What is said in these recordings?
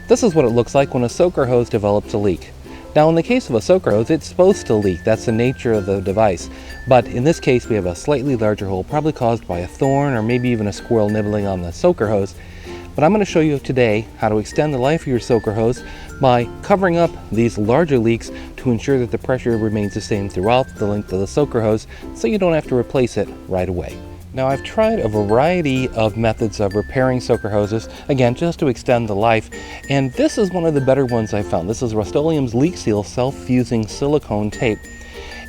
This is what it looks like when a soaker hose develops a leak. Now in the case of a soaker hose, it's supposed to leak. That's the nature of the device. But in this case, we have a slightly larger hole, probably caused by a thorn or maybe even a squirrel nibbling on the soaker hose. But I'm going to show you today how to extend the life of your soaker hose by covering up these larger leaks to ensure that the pressure remains the same throughout the length of the soaker hose, so you don't have to replace it right away. Now I've tried a variety of methods of repairing soaker hoses, again just to extend the life, and this is one of the better ones I found. This is Rust-Oleum's Leak Seal self-fusing silicone tape.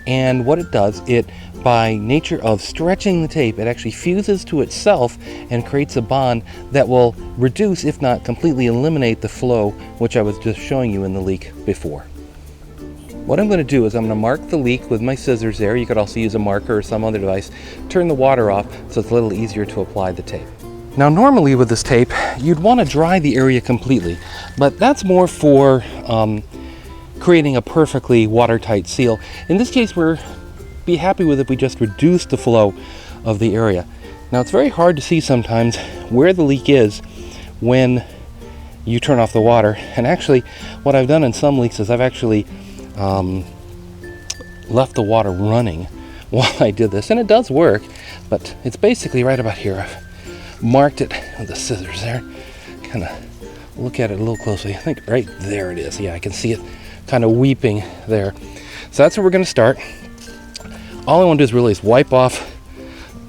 And what it does, it, by nature of stretching the tape, it actually fuses to itself and creates a bond that will reduce, if not completely eliminate, the flow, which I was just showing you in the leak before. What I'm going to do is I'm going to mark the leak with my scissors there. You could also use a marker or some other device. Turn the water off so it's a little easier to apply the tape. Now normally with this tape, you'd want to dry the area completely, but that's more for creating a perfectly watertight seal. In this case, we're be happy with if we just reduce the flow of the area. Now it's very hard to see sometimes where the leak is when you turn off the water. And actually, what I've done in some leaks is I've actually left the water running while I did this, and it does work, but it's basically right about here. I've marked it with the scissors there. Kind of look at it a little closely. I think right there it is. Yeah, I can see it kind of weeping there. So that's where we're going to start. All I want to do is really wipe off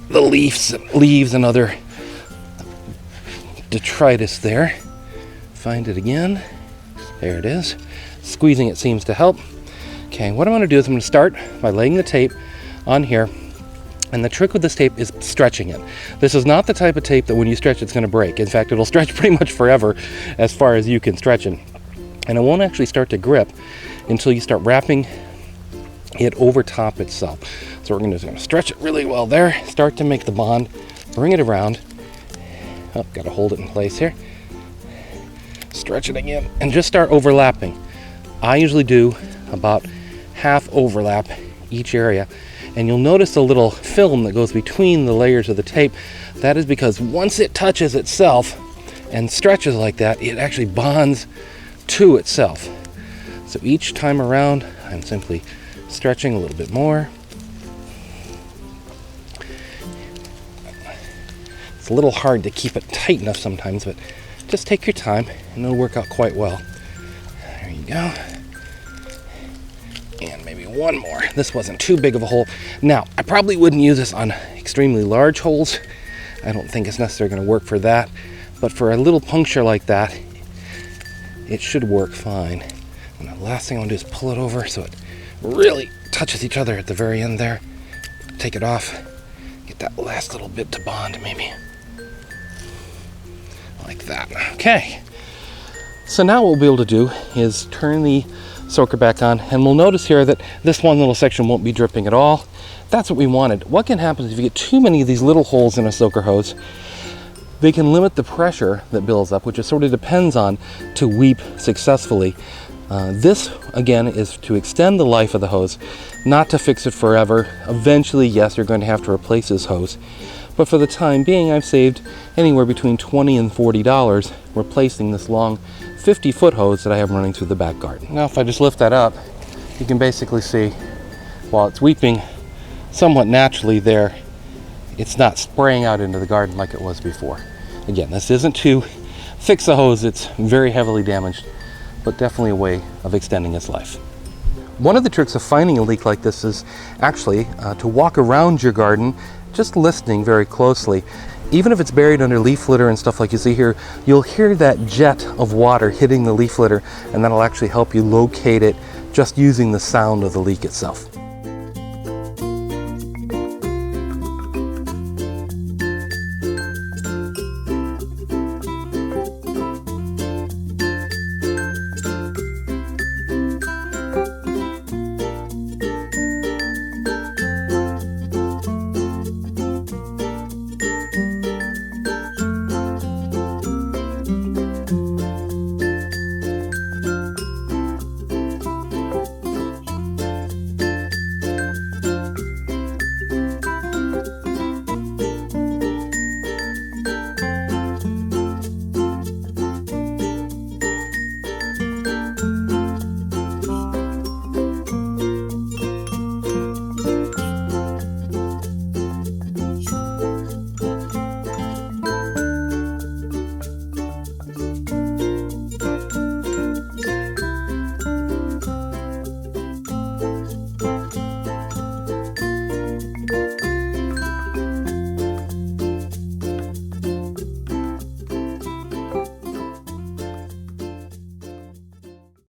the leaves and other detritus there. Find it again. There it is. Squeezing it seems to help. Okay, what I'm going to do is I'm going to start by laying the tape on here. And the trick with this tape is stretching it. This is not the type of tape that when you stretch it's going to break. In fact, it'll stretch pretty much forever as far as you can stretch it. And it won't actually start to grip until you start wrapping it over top itself. So we're going to stretch it really well there, start to make the bond, bring it around. Oh, got to hold it in place here. Stretch it again and just start overlapping. I usually do about half overlap each area, and you'll notice a little film that goes between the layers of the tape. That is because once it touches itself and stretches like that, it actually bonds to itself. So each time around, I'm simply stretching a little bit more. It's a little hard to keep it tight enough sometimes, but just take your time and it'll work out quite well. There you go. And maybe one more. This wasn't too big of a hole. Now, I probably wouldn't use this on extremely large holes. I don't think it's necessarily going to work for that. But for a little puncture like that, it should work fine. And the last thing I want to do is pull it over so it really touches each other at the very end there. Take it off. Get that last little bit to bond, maybe. Like that. Okay. So now what we'll be able to do is turn the soaker back on, and we'll notice here that this one little section won't be dripping at all. That's what we wanted. What can happen is if you get too many of these little holes in a soaker hose, they can limit the pressure that builds up, which it sort of depends on to weep successfully. This, again, is to extend the life of the hose, not to fix it forever. Eventually, yes, you're going to have to replace this hose. But for the time being, I've saved anywhere between $20 and $40 replacing this long 50-foot hose that I have running through the back garden. Now, if I just lift that up, you can basically see, while it's weeping somewhat naturally there, it's not spraying out into the garden like it was before. Again, this isn't to fix a hose that's very heavily damaged, but definitely a way of extending its life. One of the tricks of finding a leak like this is actually to walk around your garden, just listening very closely. Even if it's buried under leaf litter and stuff like you see here, you'll hear that jet of water hitting the leaf litter, and that'll actually help you locate it just using the sound of the leak itself.